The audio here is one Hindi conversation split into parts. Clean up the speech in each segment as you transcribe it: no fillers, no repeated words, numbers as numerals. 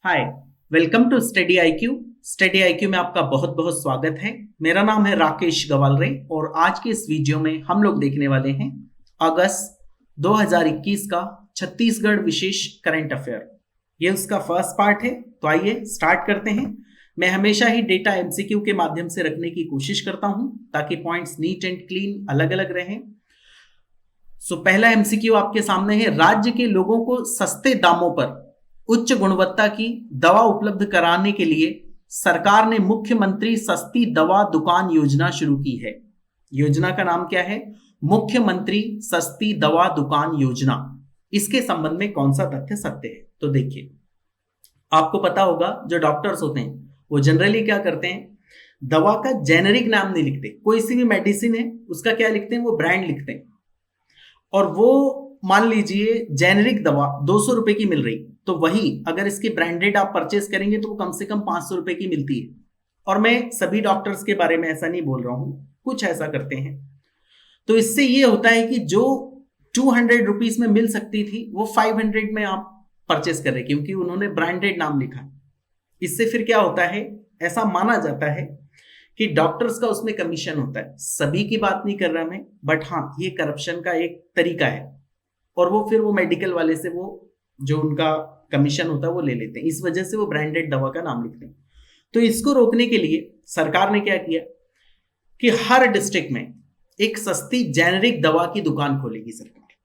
Hi, welcome to study IQ. Study IQ में आपका बहुत बहुत स्वागत है। मेरा नाम है राकेश गवालरे और आज के इस वीडियो में हम लोग देखने वाले हैं अगस्त 2021 का छत्तीसगढ़ विशेष करंट अफेयर। ये उसका फर्स्ट पार्ट है, तो आइए स्टार्ट करते हैं। मैं हमेशा ही डेटा एमसीक्यू के माध्यम से रखने की कोशिश करता हूं ताकि पॉइंट्स नीट एंड क्लीन अलग अलग रहें। पहला एमसीक्यू आपके सामने है। राज्य के लोगों को सस्ते दामों पर उच्च गुणवत्ता की दवा उपलब्ध कराने के लिए सरकार ने मुख्यमंत्री सस्ती दवा दुकान योजना शुरू की है। योजना का नाम क्या है? मुख्यमंत्री सस्ती दवा दुकान योजना। इसके संबंध में कौन सा तथ्य सत्य है? तो देखिए, आपको पता होगा जो डॉक्टर्स होते हैं वो जनरली क्या करते हैं, दवा का जेनेरिक नाम नहीं लिखते। कोई सी भी मेडिसिन है उसका क्या लिखते हैं, वो ब्रांड लिखते हैं। और वो मान लीजिए जेनेरिक दवा 200 रुपए की मिल रही, तो वही अगर इसकी ब्रांडेड आप परचेस करेंगे तो वो कम से कम 500 रुपए की मिलती है। और मैं सभी डॉक्टर्स के बारे में ऐसा नहीं बोल रहा हूं, कुछ ऐसा करते हैं। तो इससे ये होता है कि जो 200 रुपीज में मिल सकती थी वो 500 में आप परचेस कर रहे, क्योंकि उन्होंने ब्रांडेड नाम लिखा। इससे फिर क्या होता है, ऐसा माना जाता है कि डॉक्टर्स का उसमें कमीशन होता है। सभी की बात नहीं कर रहा मैं, बट हाँ, ये करप्शन का एक तरीका है। और वो फिर वो मेडिकल वाले से वो जो उनका कमीशन होता है वो ले लेते हैं, इस वजह से वो ब्रांडेड दवा का नाम लिखते हैं। तो इसको रोकने के लिए सरकार ने क्या किया कि हर डिस्ट्रिक्ट में एक सस्ती जेनेरिक दवा की दुकान खोलेगी सरकार।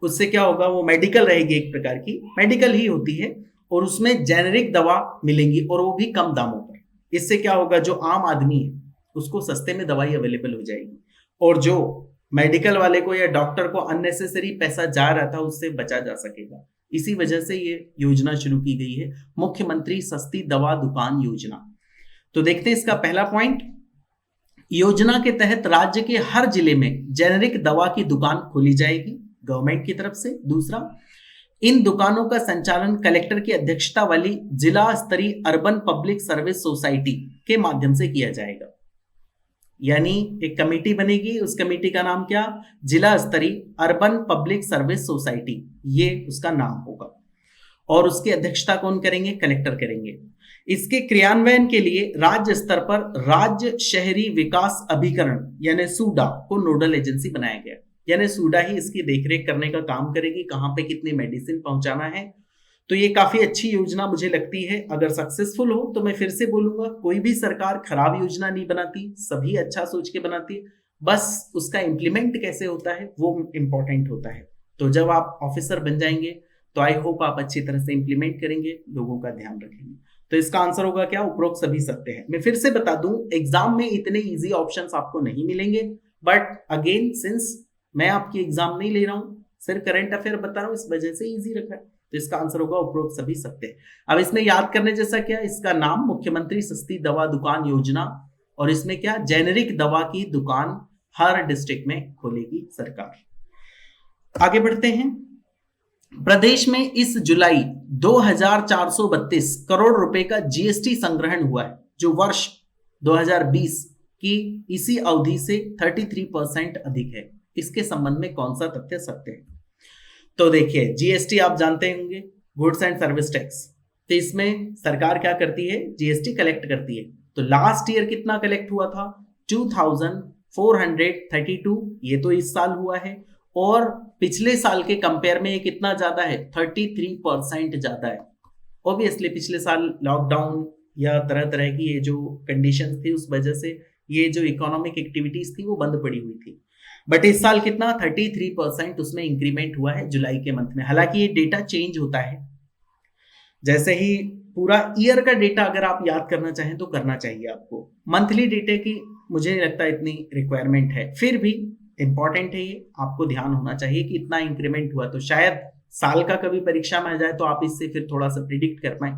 उससे क्या होगा, वो मेडिकल रहेगी, एक प्रकार की मेडिकल ही होती है, और उसमें जेनेरिक दवा मिलेंगी और वो भी कम दामों पर। इससे क्या होगा, जो आम आदमी है उसको सस्ते में दवाई अवेलेबल हो जाएगी, और जो मेडिकल वाले को या डॉक्टर को अननेसेसरी पैसा जा रहा था उससे बचा जा सकेगा। इसी वजह से ये योजना शुरू की गई है, मुख्यमंत्री सस्ती दवा दुकान योजना। तो देखते हैं इसका पहला पॉइंट। योजना के तहत राज्य के हर जिले में जेनेरिक दवा की दुकान खोली जाएगी गवर्नमेंट की तरफ से। दूसरा, इन दुकानों का संचालन कलेक्टर की अध्यक्षता वाली जिला स्तरीय अर्बन पब्लिक सर्विस सोसाइटी के माध्यम से किया जाएगा। यानी एक कमेटी बनेगी, उस कमेटी का नाम क्या? जिला स्तरीय अर्बन पब्लिक सर्विस सोसाइटी, ये उसका नाम होगा। और उसकी अध्यक्षता कौन करेंगे? कलेक्टर करेंगे। इसके क्रियान्वयन के लिए राज्य स्तर पर राज्य शहरी विकास अभिकरण यानी सूडा को नोडल एजेंसी बनाया गया। यानी सूडा ही इसकी देखरेख करने का काम करेगी, कहां पे कितनी मेडिसिन पहुंचाना है। तो ये काफी अच्छी योजना मुझे लगती है। अगर सक्सेसफुल हो तो मैं फिर से बोलूंगा, कोई भी सरकार खराब योजना नहीं बनाती, सभी अच्छा सोच के बनाती है, बस उसका इंप्लीमेंट कैसे होता है वो इंपॉर्टेंट होता है। तो जब आप ऑफिसर बन जाएंगे तो आई होप आप अच्छी तरह से इंप्लीमेंट करेंगे, लोगों का ध्यान रखेंगे। तो इसका आंसर होगा क्या? उपरोक्त सभी सत्य है। मैं फिर से बता दूं, एग्जाम में इतने इजी ऑप्शंस आपको नहीं मिलेंगे, बट अगेन सिंस मैं आपकी एग्जाम नहीं ले रहा हूं, सिर्फ करंट अफेयर बता रहा हूं, इस वजह से इजी रखा है। तो इसका आंसर होगा उपरोक्त सभी सत्य है। अब इसमें याद करने जैसा क्या, इसका नाम मुख्यमंत्री सस्ती दवा दुकान योजना, और इसमें क्या, जेनेरिक दवा की दुकान हर डिस्ट्रिक्ट में खोलेगी सरकार। आगे बढ़ते हैं। प्रदेश में इस जुलाई 2432 करोड़ रुपए का जीएसटी संग्रहण हुआ है, जो वर्ष 2020 की इसी अवधि से 33% अधिक है। इसके संबंध में कौन सा तथ्य सत्य है? तो देखिए, जीएसटी आप जानते होंगे, गुड्स एंड सर्विस टैक्स। तो इसमें सरकार क्या करती है? जीएसटी कलेक्ट करती है। तो लास्ट ईयर कितना कलेक्ट हुआ था? 2432, ये तो इस साल हुआ है। और पिछले साल के कंपेयर में ये कितना ज्यादा है? 33% ज्यादा है। ऑब्वियसली पिछले साल लॉकडाउन या तरह तरह की ये जो कंडीशंस थी उस वजह से ये जो इकोनॉमिक एक्टिविटीज थी वो बंद पड़ी हुई थी। बट इस साल कितना? 33% उसमें इंक्रीमेंट हुआ है जुलाई के मंथ में। हालांकि ये डेटा चेंज होता है, जैसे ही पूरा ईयर का डेटा अगर आप याद करना चाहें तो करना चाहिए आपको। मंथली डेटा की मुझे नहीं लगता इतनी रिक्वायरमेंट है, फिर भी इंपॉर्टेंट है ये, आपको ध्यान होना चाहिए कि इतना इंक्रीमेंट हुआ। तो शायद साल का कभी परीक्षा में आ जाए तो आप इससे फिर थोड़ा सा प्रिडिक्ट कर पाए।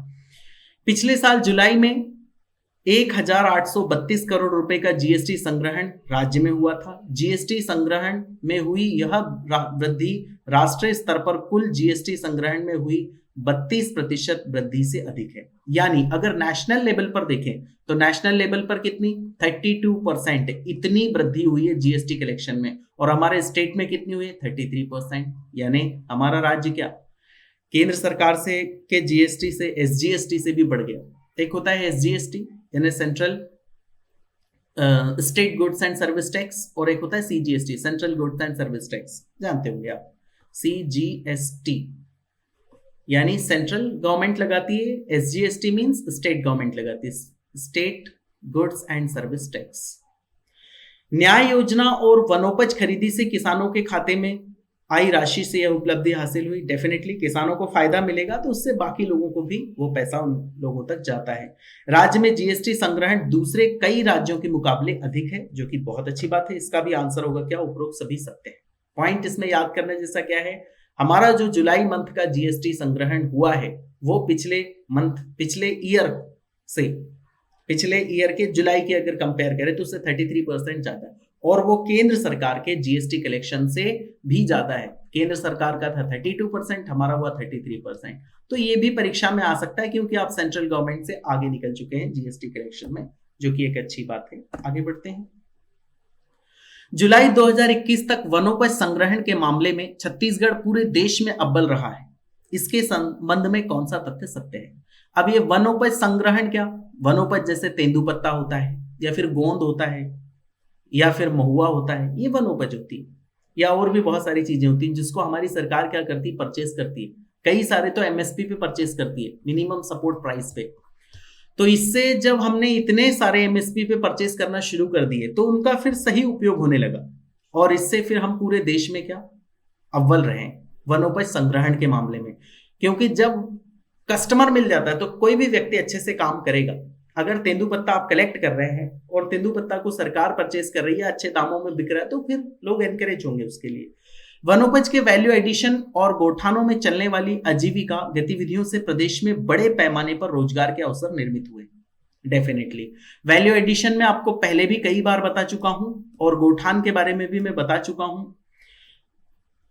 पिछले साल जुलाई में 1832 करोड़ रुपए का जीएसटी संग्रहण राज्य में हुआ था। जीएसटी संग्रहण में हुई यह वृद्धि राष्ट्रीय स्तर पर कुल जीएसटी संग्रहण में हुई 32% वृद्धि से अधिक है। यानी अगर नेशनल लेवल पर देखें तो नेशनल लेवल पर कितनी? 32% इतनी वृद्धि हुई है जीएसटी कलेक्शन में, और हमारे स्टेट में कितनी हुई है? 33%। यानी हमारा राज्य क्या केंद्र सरकार से के जीएसटी से एसजीएसटी से भी बढ़ गया। एक होता है एसजीएसटी यानी central state goods and service tax, और एक होता है CGST central goods and service tax, जानते होंगे आप। सीजीएसटी यानी सेंट्रल गवर्नमेंट लगाती है, एसजीएसटी मींस स्टेट गवर्नमेंट लगाती है, state goods and service tax. न्याय योजना और वनोपज खरीदी से किसानों के खाते में आई राशि से यह उपलब्धि हासिल हुई। डेफिनेटली किसानों को फायदा मिलेगा तो उससे बाकी लोगों को भी वो पैसा उन लोगों तक जाता है। राज्य में जीएसटी संग्रहण दूसरे कई राज्यों के मुकाबले अधिक है, जो कि बहुत अच्छी बात है। इसका भी आंसर होगा क्या, उपरोक्त सभी सत्य है। पॉइंट इसमें याद करने जैसा क्या है, हमारा जो जुलाई मंथ का जीएसटी संग्रहण हुआ है वो पिछले ईयर के जुलाई के अगर कंपेयर करें तो उससे 33% ज्यादा है, और वो केंद्र सरकार के जीएसटी कलेक्शन से भी ज्यादा है। केंद्र सरकार का था 32%, हमारा हुआ 33%। तो ये भी परीक्षा में आ सकता है क्योंकि आप सेंट्रल गवर्नमेंट से आगे निकल चुके हैं जीएसटी कलेक्शन में, जो कि एक अच्छी बात है। आगे बढ़ते हैं। जुलाई 2021 तक वनोपज संग्रहण के मामले में छत्तीसगढ़ पूरे देश में अव्वल रहा है। इसके संबंध में कौन सा तथ्य सत्य है? अब ये वनोपज संग्रहण क्या, वनोपज जैसे तेंदुपत्ता होता है या फिर गोंद होता है या फिर महुआ होता है, ये वनोपज होती है, या और भी बहुत सारी चीजें होती हैं जिसको हमारी सरकार क्या करती है, परचेस करती है। कई सारे तो एमएसपी पे परचेस करती है, मिनिमम सपोर्ट प्राइस पे। तो इससे जब हमने इतने सारे एमएसपी पे परचेस करना शुरू कर दिए तो उनका फिर सही उपयोग होने लगा, और इससे फिर हम पूरे देश में क्या अव्वल रहे वनोपज संग्रहण के मामले में। क्योंकि जब कस्टमर मिल जाता है तो कोई भी व्यक्ति अच्छे से काम करेगा। अगर तेंदुपत्ता आप कलेक्ट कर रहे हैं और तेंदुपत्ता को सरकार परचेस कर रही है, अच्छे दामों में बिक रहा है, तो फिर लोग एनकरेज होंगे उसके लिए। वनोपज के वैल्यू एडिशन और गोठानों में चलने वाली आजीविका गतिविधियों से प्रदेश में बड़े पैमाने पर रोजगार के अवसर निर्मित हुए। डेफिनेटली वैल्यू एडिशन में आपको पहले भी कई बार बता चुका हूं, और गोठान के बारे में भी मैं बता चुका हूं।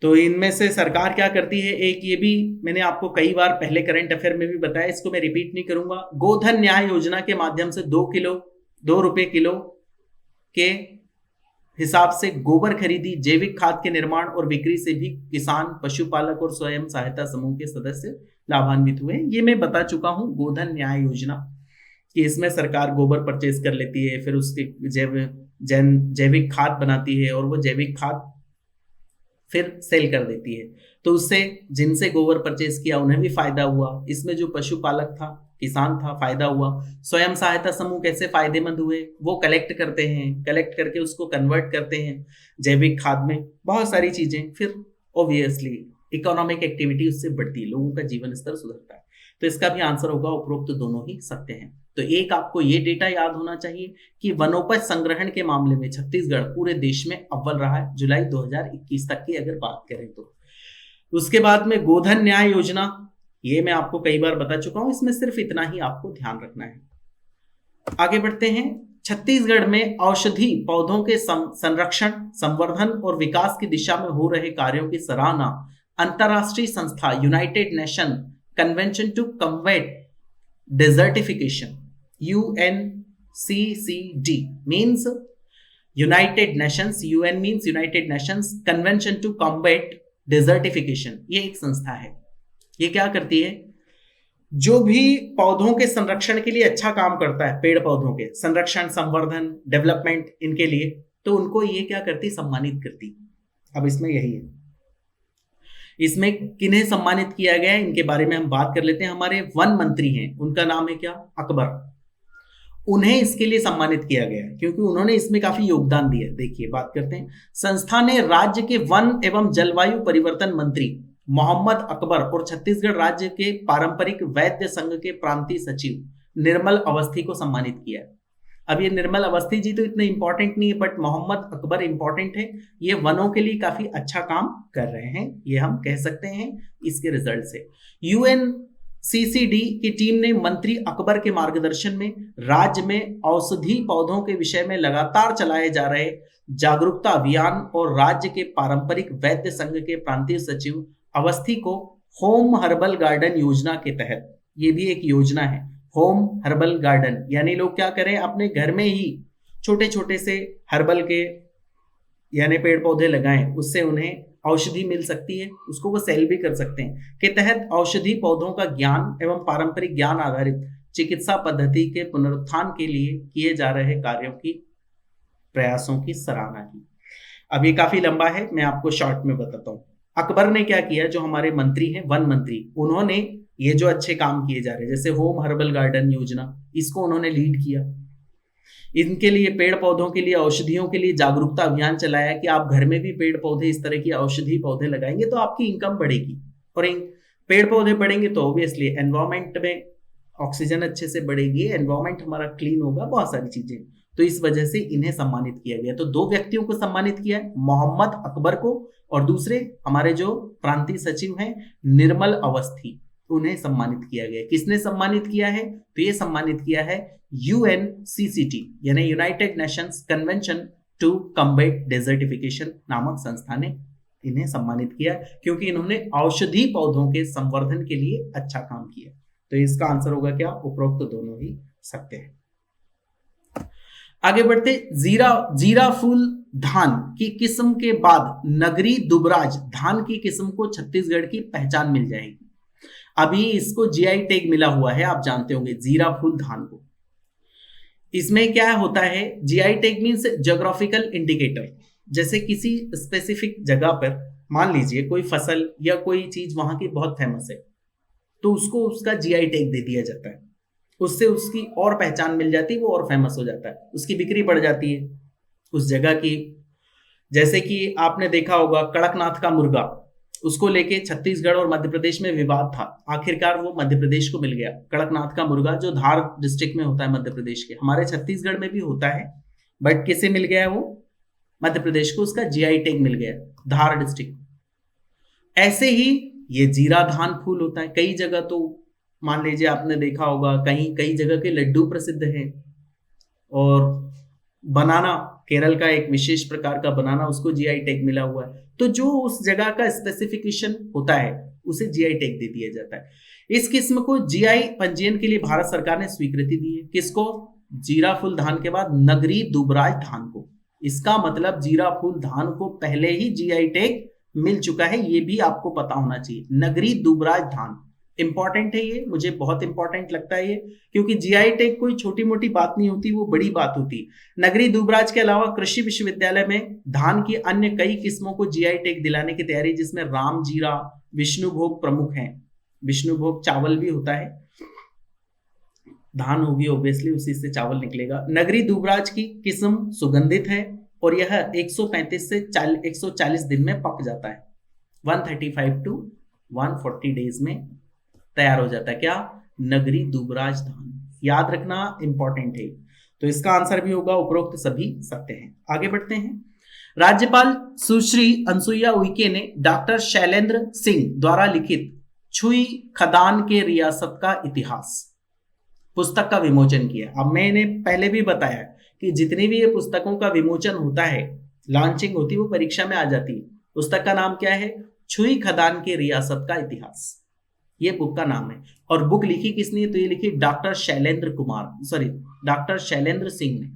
तो इनमें से सरकार क्या करती है, एक ये भी मैंने आपको कई बार पहले करंट अफेयर में भी बताया, इसको मैं रिपीट नहीं करूंगा। गोधन न्याय योजना के माध्यम से 2 रुपए किलो के हिसाब से गोबर खरीदी, जैविक खाद के निर्माण और बिक्री से भी किसान, पशुपालक और स्वयं सहायता समूह के सदस्य लाभान्वित हुए। ये मैं बता चुका हूं गोधन न्याय योजना कि इसमें सरकार गोबर परचेज कर लेती है, फिर उसके जैविक खाद बनाती है और वो जैविक खाद फिर सेल कर देती है। तो उससे जिनसे गोबर परचेज किया उन्हें भी फायदा हुआ। इसमें जो पशुपालक था, किसान था, फायदा हुआ। स्वयं सहायता समूह कैसे फायदेमंद हुए, वो कलेक्ट करते हैं, कलेक्ट करके उसको कन्वर्ट करते हैं जैविक खाद में, बहुत सारी चीजें। फिर ऑब्वियसली इकोनॉमिक एक्टिविटी उससे बढ़ती है, लोगों का जीवन स्तर सुधरता है। तो इसका भी आंसर होगा उपरोक्त दोनों ही सत्य हैं। तो एक आपको ये डेटा याद होना चाहिए कि वनोपज संग्रहण के मामले में छत्तीसगढ़ पूरे देश में अव्वल रहा है जुलाई 2021 तक की अगर बात करें तो। उसके बाद में गोधन न्याय योजना, ये मैं आपको कई बार बता चुका हूं, इसमें सिर्फ इतना ही आपको ध्यान रखना है। आगे बढ़ते हैं। छत्तीसगढ़ में औषधि पौधों के संरक्षण, संवर्धन और विकास की दिशा में हो रहे कार्यों की सराहना अंतरराष्ट्रीय संस्था united nation convention to combat desertification UNCCD means United Nations, UN means United Nations Convention to Combat Desertification, ये एक संस्था है। ये क्या करती है, जो भी पौधों के संरक्षण के लिए अच्छा काम करता है, पेड़ पौधों के संरक्षण, संवर्धन, डेवलपमेंट, इनके लिए, तो उनको ये क्या करती, सम्मानित करती। अब इसमें यही है, इसमें किन्हें सम्मानित किया गया है इनके बारे में हम बात कर लेते हैं। हमारे वन मंत्री हैं, उनका नाम है क्या, अकबर। उन्हें इसके लिए सम्मानित किया गया है क्योंकि उन्होंने इसमें काफी योगदान दिया। देखिए बात करते हैं। संस्था ने राज्य के वन एवं जलवायु परिवर्तन मंत्री मोहम्मद अकबर और छत्तीसगढ़ राज्य के पारंपरिक वैद्य संघ के प्रांतीय सचिव निर्मल अवस्थी को सम्मानित किया है। अब ये निर्मल अवस्थी जी तो इतने इंपॉर्टेंट नहीं है, बट मोहम्मद अकबर इंपॉर्टेंट है। ये वनों के लिए काफी अच्छा काम कर रहे हैं, ये हम कह सकते हैं इसके रिजल्ट से। UNCCD की टीम ने मंत्री अकबर के मार्गदर्शन में राज्य में औषधि पौधों के विषय में लगातार चलाए जा रहे जागरूकता अभियान और राज्य के पारंपरिक वैद्य संघ के प्रांतीय सचिव अवस्थी को होम हर्बल गार्डन योजना के तहत, ये भी एक योजना है, होम हर्बल गार्डन, यानी लोग क्या करें, अपने घर में ही छोटे छोटे से हर्बल के यानी पेड़ पौधे लगाएं, उससे उन्हें औषधि मिल सकती है, उसको वो सेल भी कर सकते हैं, के तहत औषधि पौधों का ज्ञान एवं पारंपरिक ज्ञान आधारित चिकित्सा पद्धति के पुनरुत्थान के लिए किए जा रहे कार्यों की प्रयासों की सराहना की। अब ये काफी लंबा है, मैं आपको शॉर्ट में बताता हूँ। अकबर ने क्या किया, जो हमारे मंत्री हैं वन मंत्री, उन्होंने ये जो अच्छे काम किए जा रहे हैं जैसे होम हर्बल गार्डन योजना, इसको उन्होंने लीड किया। इनके लिए पेड़ पौधों के लिए औषधियों के लिए जागरूकता अभियान चलाया कि आप घर में भी पेड़ पौधे इस तरह की औषधि पौधे लगाएंगे तो आपकी इनकम बढ़ेगी, और पेड़ पौधे बढ़ेंगे तो ऑब्वियसली एनवायरमेंट में ऑक्सीजन अच्छे से बढ़ेगी, एनवायरमेंट हमारा क्लीन होगा, बहुत सारी चीजें। तो इस वजह से इन्हें सम्मानित किया गया। तो 2 व्यक्तियों को सम्मानित किया है, मोहम्मद अकबर को, और दूसरे हमारे जो प्रांतीय सचिव हैं निर्मल अवस्थी, उन्हें सम्मानित किया गया। किसने सम्मानित किया है, तो ये सम्मानित किया है UNCCT यानी united nations convention to combat desertification नामक संस्था ने इन्हें सम्मानित किया, क्योंकि इन्होंने औषधि पौधों के संवर्धन के लिए अच्छा काम किया। तो इसका आंसर होगा क्या, उपरोक्त दोनों ही सकते हैं। आगे बढ़ते, जीरा फूल धान की किस्म के बाद नगरी दुबराज धान की किस्म को छत्तीसगढ़ की पहचान मिल जाएगी। अभी इसको जीआई टैग मिला हुआ है, आप जानते होंगे जीरा फूल धान को। इसमें क्या होता है, GI tag means geographical indicator. जैसे किसी स्पेसिफिक जगह पर मान लीजिए कोई फसल या कोई चीज वहां की बहुत फेमस है, तो उसको उसका जीआई टैग दे दिया जाता है, उससे उसकी और पहचान मिल जाती है, वो और फेमस हो जाता है, उसकी बिक्री बढ़ जाती है उस जगह की। जैसे कि आपने देखा होगा कड़कनाथ का मुर्गा, उसको लेके छत्तीसगढ़ और मध्य प्रदेश में विवाद था, आखिरकार वो मध्य प्रदेश को मिल गया। कड़कनाथ का मुर्गा जो धार डिस्ट्रिक्ट में होता है मध्य प्रदेश के, हमारे छत्तीसगढ़ में भी होता है, बट किसे मिल गया है वो, मध्य प्रदेश को, उसका जीआई टैग मिल गया धार डिस्ट्रिक्ट। ऐसे ही ये जीरा धान फूल होता है कई जगह। तो मान लीजिए आपने देखा होगा कई जगह के लड्डू प्रसिद्ध हैं, और बनाना, केरल का एक विशेष प्रकार का बनाना, उसको जीआई टैग मिला हुआ है। तो जो उस जगह का स्पेसिफिकेशन होता है उसे जीआई टैग दे दिया जाता है। इस किस्म को जीआई पंजीयन के लिए भारत सरकार ने स्वीकृति दी है। किसको, जीरा फूल धान के बाद नगरी दुबराज धान को। इसका मतलब जीरा फूल धान को पहले ही जीआई टैग मिल चुका है, ये भी आपको पता होना चाहिए। नगरी दुबराज धान इंपॉर्टेंट है, ये मुझे बहुत इंपॉर्टेंट लगता है ये, क्योंकि जीआई टैग कोई छोटी मोटी बात नहीं होती, वो बड़ी बात होती। नगरी दुबराज के अलावा कृषि विश्वविद्यालय में धान की अन्य कई किस्मों को जीआई टैग दिलाने की तैयारी, जिसमें राम जीरा, विष्णुभोग प्रमुख हैं। विष्णुभोग चावल भी होता है, धान होगी ऑब्वियसली, उसी से चावल निकलेगा। नगरी दुबराज की किस्म सुगंधित है और यह 135 से 140 दिन में पक जाता है। 135 टू 140 डेज में तैयार हो जाता है। क्या, नगरी दुबराज धान, याद रखना इंपॉर्टेंट है। तो इसका आंसर भी होगा उपरोक्त सभी सत्य हैं। आगे बढ़ते हैं। राज्यपाल सुश्री अनसुईया उइके ने डॉक्टर शैलेंद्र सिंह द्वारा लिखित छुई खदान के रियासत का इतिहास पुस्तक का विमोचन किया। अब मैंने पहले भी बताया कि जितनी भी ये पुस्तकों का विमोचन होता है, लॉन्चिंग होती है, वो परीक्षा में आ जाती है। पुस्तक का नाम क्या है, छुई खदान के रियासत का इतिहास, ये बुक का नाम है। और बुक लिखी किसने है, तो ये लिखी डॉक्टर शैलेंद्र सिंह ने।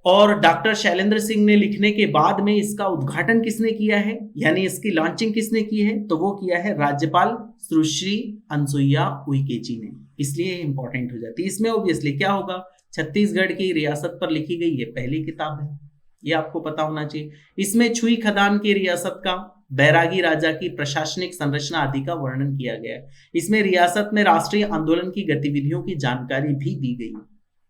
और डॉक्टर शैलेंद्र सिंह ने लिखने के बाद में इसका उद्घाटन किसने किया है, यानी इसकी लॉन्चिंग किसने की है, तो वो किया है राज्यपाल सुश्री अनसुईया उइके जी ने। इसलिए इंपॉर्टेंट हो जाती है। इसमें ऑब्वियसली क्या होगा, छत्तीसगढ़ की रियासत पर लिखी गई ये पहली किताब है, ये आपको पता होना चाहिए। इसमें छुई खदान की रियासत का, बैरागी राजा की प्रशासनिक संरचना आदि का वर्णन किया गया है। इसमें रियासत में राष्ट्रीय आंदोलन की गतिविधियों की जानकारी भी दी गई है।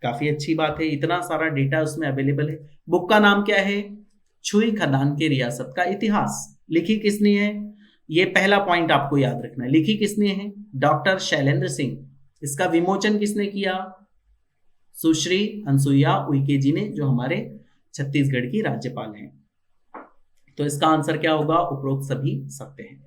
काफी अच्छी बात है, इतना सारा डेटा उसमें अवेलेबल है। बुक का नाम क्या है, छुई खदान के रियासत का इतिहास। लिखी किसने है, ये पहला पॉइंट आपको याद रखना है, लिखी किसने है, डॉक्टर शैलेंद्र सिंह। इसका विमोचन किसने किया, सुश्री अनसुईया उइके जी ने, जो हमारे छत्तीसगढ़ की राज्यपाल हैं। तो इसका आंसर क्या होगा, उपरोक्त सभी सत्य हैं।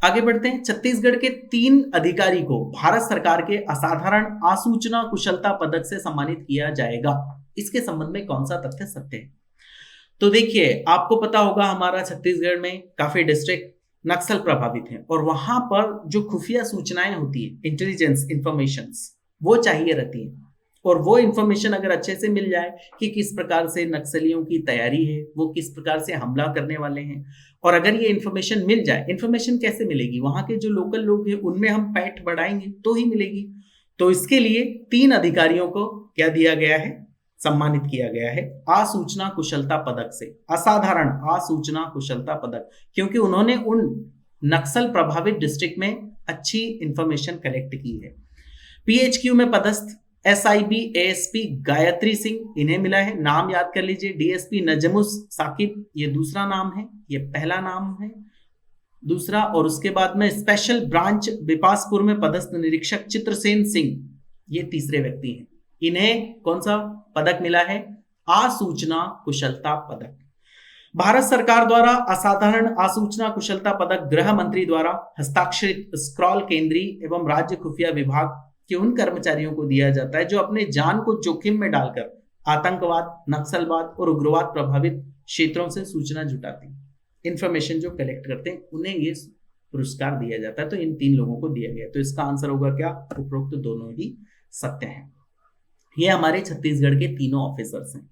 आगे बढ़ते हैं। छत्तीसगढ़ के 3 अधिकारी को भारत सरकार के असाधारण आसूचना कुशलता पदक से सम्मानित किया जाएगा। इसके संबंध में कौन सा तथ्य सत्य है, तो देखिए आपको पता होगा हमारा छत्तीसगढ़ में काफी डिस्ट्रिक्ट नक्सल प्रभावित है, और वहां पर जो खुफिया सूचनाएं होती है, इंटेलिजेंस इंफॉर्मेशंस, वो चाहिए रहती है। और वो इंफॉर्मेशन अगर अच्छे से मिल जाए कि किस प्रकार से नक्सलियों की तैयारी है, वो किस प्रकार से हमला करने वाले हैं, और अगर ये इंफॉर्मेशन मिल जाए, इंफॉर्मेशन कैसे मिलेगी, वहां के जो लोकल लोग हैं उनमें हम पैठ बढ़ाएंगे तो ही मिलेगी। तो इसके लिए 3 अधिकारियों को क्या दिया गया है, सम्मानित किया गया है आसूचना कुशलता पदक से, असाधारण आसूचना कुशलता पदक, क्योंकि उन्होंने उन नक्सल प्रभावित डिस्ट्रिक्ट में अच्छी इंफॉर्मेशन कलेक्ट की है। पीएचक्यू में पदस्थ एसआईबी एएसपी गायत्री सिंह, इन्हें मिला है, नाम याद कर लीजिए, डीएसपी नजमुस साकिब, ये दूसरा नाम है, ये पहला नाम है दूसरा। और उसके बाद में स्पेशल ब्रांच बिपासपुर में पदस्थ निरीक्षक चित्रसेन सिंह, ये तीसरे व्यक्ति हैं। इन्हें कौन सा पदक मिला है, आसूचना कुशलता पदक। भारत सरकार द्वारा असाधारण आसूचना कुशलता पदक गृह मंत्री द्वारा हस्ताक्षरित स्क्रॉल केंद्रीय एवं राज्य खुफिया विभाग के उन कर्मचारियों को दिया जाता है जो अपने जान को जोखिम में डालकर आतंकवाद, नक्सलवाद और उग्रवाद प्रभावित क्षेत्रों से सूचना जुटाते हैं, इंफॉर्मेशन जो कलेक्ट करते हैं, उन्हें ये पुरस्कार दिया जाता है। तो इन 3 लोगों को दिया गया। तो इसका आंसर होगा क्या, उपरोक्त दोनों ही सत्य हैं। ये हमारे छत्तीसगढ़ के तीनों ऑफिसर्स हैं।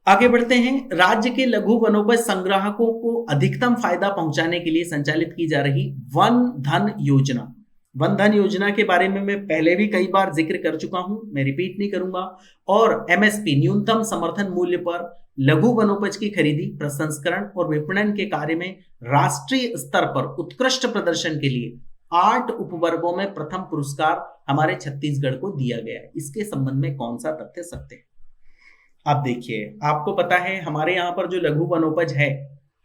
आगे बढ़ते हैं। राज्य के लघु वनोपज संग्राहकों को अधिकतम फायदा पहुंचाने के लिए संचालित की जा रही वन धन योजना। वन धन योजना के बारे में मैं पहले भी कई बार जिक्र कर चुका हूं, मैं रिपीट नहीं करूंगा। और एमएसपी न्यूनतम समर्थन मूल्य पर लघु वनोपज की खरीदी, प्रसंस्करण और विपणन के कार्य में राष्ट्रीय स्तर पर उत्कृष्ट प्रदर्शन के लिए 8 उपवर्गों में प्रथम पुरस्कार हमारे छत्तीसगढ़ को दिया गया है। इसके संबंध में कौन सा तथ्य सत्य है? आप देखिए, आपको पता है हमारे यहाँ पर जो लघु वनोपज है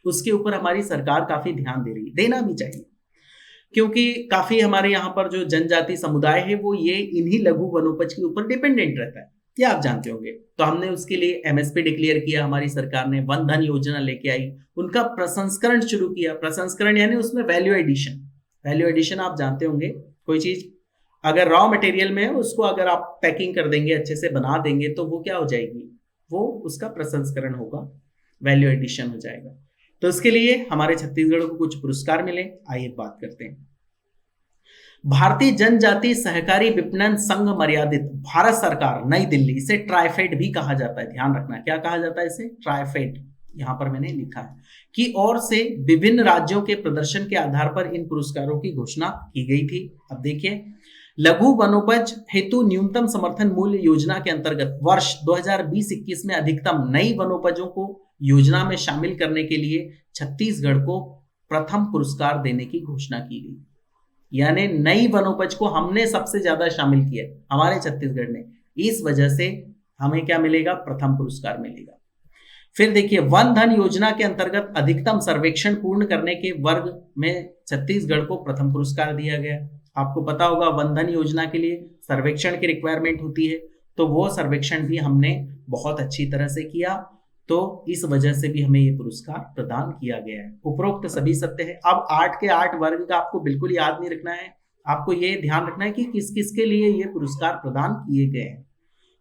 उसके ऊपर हमारी सरकार काफी ध्यान दे रही है, देना भी चाहिए, क्योंकि काफी हमारे यहाँ पर जो जनजाति समुदाय है वो ये इन्हीं लघु वनोपज के ऊपर डिपेंडेंट रहता है, ये आप जानते होंगे। तो हमने उसके लिए एमएसपी डिक्लेयर किया, हमारी सरकार ने वन धन योजना लेके आई, उनका प्रसंस्करण शुरू किया। प्रसंस्करण यानी उसमें वैल्यू एडिशन। वैल्यू एडिशन आप जानते होंगे, कोई चीज अगर रॉ मटेरियल में है उसको अगर आप पैकिंग कर देंगे, अच्छे से बना देंगे, तो वो क्या हो जाएगी, वो उसका प्रसंस्करण होगा, वैल्यू एडिशन हो जाएगा। तो इसके लिए हमारे छत्तीसगढ़ को कुछ पुरस्कार मिले, आइए बात करते हैं। भारतीय जनजाति सहकारी विपणन संघ मर्यादित, भारत सरकार, नई दिल्ली, इसे ट्राइफेड भी कहा जाता है, ध्यान रखना क्या कहा जाता है इसे, ट्राइफेड, यहां पर मैंने लिखा है, की ओर से विभिन्न राज्यों के प्रदर्शन के आधार पर इन पुरस्कारों की घोषणा की गई थी। अब देखिए, लघु वनोपज हेतु न्यूनतम समर्थन मूल्य योजना के अंतर्गत वर्ष 2020-21 में अधिकतम नई वनोपजों को योजना में शामिल करने के लिए छत्तीसगढ़ को प्रथम पुरस्कार देने की घोषणा की गई। यानी नई वनोपज को हमने सबसे ज्यादा शामिल किया हमारे छत्तीसगढ़ ने, इस वजह से हमें क्या मिलेगा, प्रथम पुरस्कार मिलेगा। फिर देखिए, वन धन योजना के अंतर्गत अधिकतम सर्वेक्षण पूर्ण करने के वर्ग में छत्तीसगढ़ को प्रथम पुरस्कार दिया गया। आपको पता होगा वन धन योजना के लिए सर्वेक्षण की रिक्वायरमेंट होती है, तो वो सर्वेक्षण भी हमने बहुत अच्छी तरह से किया, तो इस वजह से भी हमें ये पुरस्कार प्रदान किया गया है। उपरोक्त सभी सत्य है। अब 8 के 8 वर्ग का आपको बिल्कुल याद नहीं रखना है, आपको ये ध्यान रखना है कि किस किस के लिए ये पुरस्कार प्रदान किए गए हैं,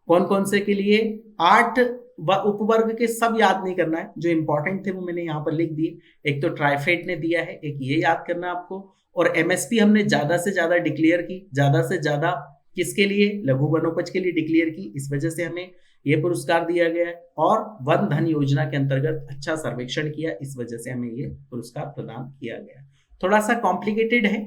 कौन कौन से के लिए। 8 उपवर्ग के सब याद नहीं करना है, जो इंपॉर्टेंट थे वो मैंने यहाँ पर लिख दिए। एक तो ट्राइफेड ने दिया है, एक ये याद करना है आपको, और एमएसपी हमने ज्यादा से ज्यादा डिक्लेयर की, ज्यादा से ज्यादा किसके लिए, लघु वनोपज के लिए डिक्लेयर की, इस वजह से हमें ये पुरस्कार दिया गया है। और वन धन योजना के अंतर्गत अच्छा सर्वेक्षण किया, इस वजह से हमें ये पुरस्कार प्रदान किया गया। थोड़ा सा कॉम्प्लिकेटेड है,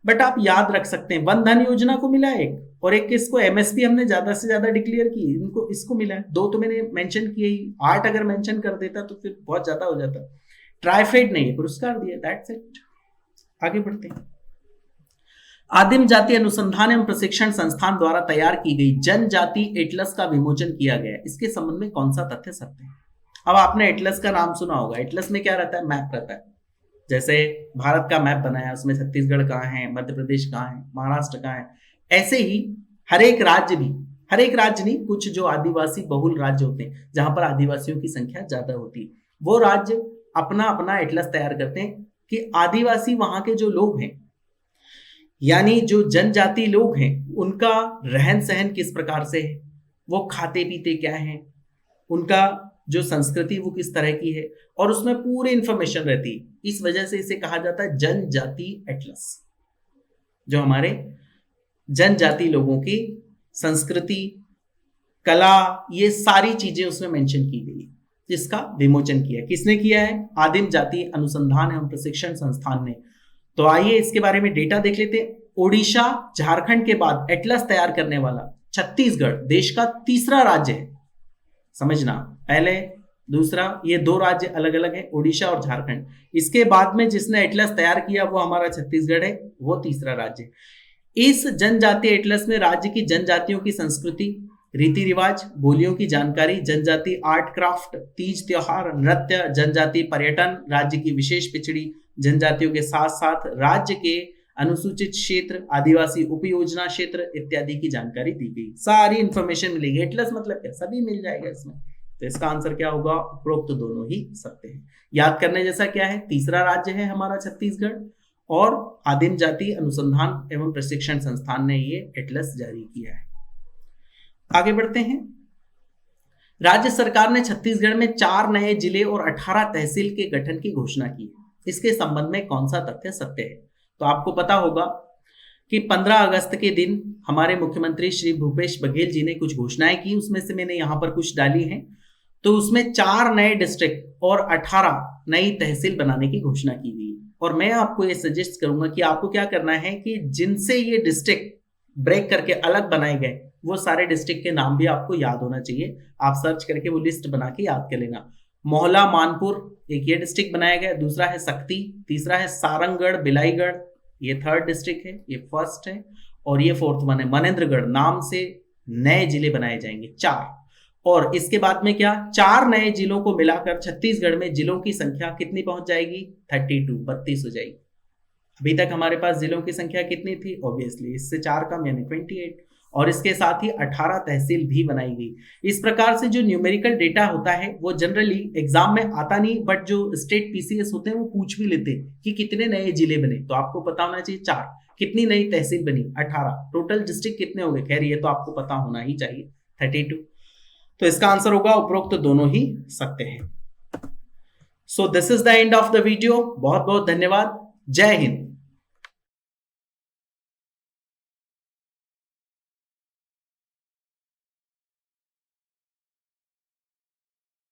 बट आप याद रख सकते हैं। वन धन योजना को मिला एक, और एक किसको, एमएसपी हमने ज्यादा से ज्यादा डिक्लेयर की, इनको इसको मिला है। 2 तो मैंने मेंशन किए ही, 8 अगर मेंशन कर देता तो फिर बहुत ज्यादा हो जाता। ट्राइफेड ने ये पुरस्कार दिया, दैट्स इट। आगे बढ़ते हैं। आदिम जाति अनुसंधान एवं प्रशिक्षण संस्थान द्वारा तैयार की गई जनजाति एटलस का विमोचन किया गया। इसके संबंध में कौन सा तथ्य सत्य है? अब आपने एटलस का नाम सुना होगा। एटलस में क्या रहता है, मैप रहता है। जैसे भारत का मैप बनाया, उसमें छत्तीसगढ़ कहाँ है, मध्य प्रदेश कहाँ है, महाराष्ट्र कहाँ है, ऐसे ही हर एक राज्य भी, हर एक राज्य नहीं, कुछ जो आदिवासी बहुल राज्य होते हैं जहां पर आदिवासियों की संख्या ज्यादा होती है, वो राज्य अपना अपना एटलस तैयार करते हैं कि आदिवासी वहां के जो लोग हैं, यानी जो जनजाति लोग हैं, उनका रहन सहन किस प्रकार से है, वो खाते पीते क्या हैं, उनका जो संस्कृति वो किस तरह की है, और उसमें पूरी इंफॉर्मेशन रहती है। इस वजह से इसे कहा जाता है जनजाति एटलस, जो हमारे जनजाति लोगों की संस्कृति, कला, ये सारी चीजें उसमें मेंशन की गई है, जिसका विमोचन किया। किसने किया है? आदिम जाति अनुसंधान एवं प्रशिक्षण संस्थान ने। तो आइए इसके बारे में डेटा देख लेते हैं। ओडिशा, झारखंड के बाद एटलस तैयार करने वाला छत्तीसगढ़ देश का तीसरा राज्य है। समझना, पहले दूसरा, ये दो राज्य अलग अलग है, ओडिशा और झारखंड। इसके बाद में जिसने एटलस तैयार किया वो हमारा छत्तीसगढ़ है, वो तीसरा राज्य। इस जनजातीय एटलस में राज्य की जनजातियों की संस्कृति, रीति रिवाज, बोलियों की जानकारी, जनजाति आर्ट क्राफ्ट, तीज त्योहार, नृत्य, जनजाति पर्यटन, राज्य की विशेष पिछड़ी जनजातियों के साथ साथ राज्य के अनुसूचित क्षेत्र, आदिवासी उपयोजना क्षेत्र इत्यादि की जानकारी दी गई। सारी इंफॉर्मेशन मिलेगी। एटलस मतलब क्या? सभी मिल जाएगा इसमें। तो इसका आंसर क्या होगा? उपरोक्त दोनों ही सत्य है। याद करने जैसा क्या है? तीसरा राज्य है हमारा छत्तीसगढ़ और आदिम जाति अनुसंधान एवं प्रशिक्षण संस्थान ने ये एटलस जारी किया है। आगे बढ़ते हैं। राज्य सरकार ने छत्तीसगढ़ में 4 नए जिले और 18 तहसील के गठन की घोषणा की है। इसके संबंध में कौन सा तथ्य सत्य है? तो आपको पता होगा कि 15 अगस्त के दिन हमारे मुख्यमंत्री श्री भूपेश बघेल जी ने कुछ घोषणाएं की, उसमें से मैंने यहां पर कुछ डाली हैं। तो उसमें 4 नए डिस्ट्रिक्ट और 18 नई तहसील बनाने की घोषणा की गई। और मैं आपको ये सजेस्ट करूंगा कि आपको क्या करना है कि जिनसे ये डिस्ट्रिक्ट ब्रेक करके अलग बनाए गए वो सारे डिस्ट्रिक्ट के नाम भी आपको याद होना चाहिए। आप सर्च करके वो लिस्ट बना के याद कर लेना। मोहला, मानपुर, एक ये डिस्ट्रिक्ट बनाया गया, दूसरा है सक्ती, तीसरा है सारंगगढ़, बिलाईगढ़, ये 3rd डिस्ट्रिक्ट है, ये 1st है, और ये 4th वन है मनेंद्रगढ़। नाम से नए जिले बनाए जाएंगे 4। और इसके बाद में क्या? 4 नए जिलों को मिलाकर छत्तीसगढ़ में जिलों की संख्या कितनी पहुंच जाएगी? 32 हो जाएगी। अभी तक हमारे पास जिलों की संख्या कितनी थी? ऑब्वियसली इससे 4 कम यानी 28, और इसके साथ ही 18 तहसील भी बनाई गई। इस प्रकार से जो न्यूमेरिकल डेटा होता है वो जनरली एग्जाम में आता नहीं, बट जो स्टेट पीसीएस होते हैं वो पूछ भी लेते हैं कि कितने नए जिले बने। तो आपको पता होना चाहिए 4। कितनी नई तहसील बनी? 18। टोटल डिस्ट्रिक्ट कितने हो गए? खैर ये तो आपको पता होना ही चाहिए, 32। तो इसका आंसर होगा उपरोक्त दोनों ही सत्य है। So this is the end of the video. बहुत बहुत धन्यवाद। जय हिंद।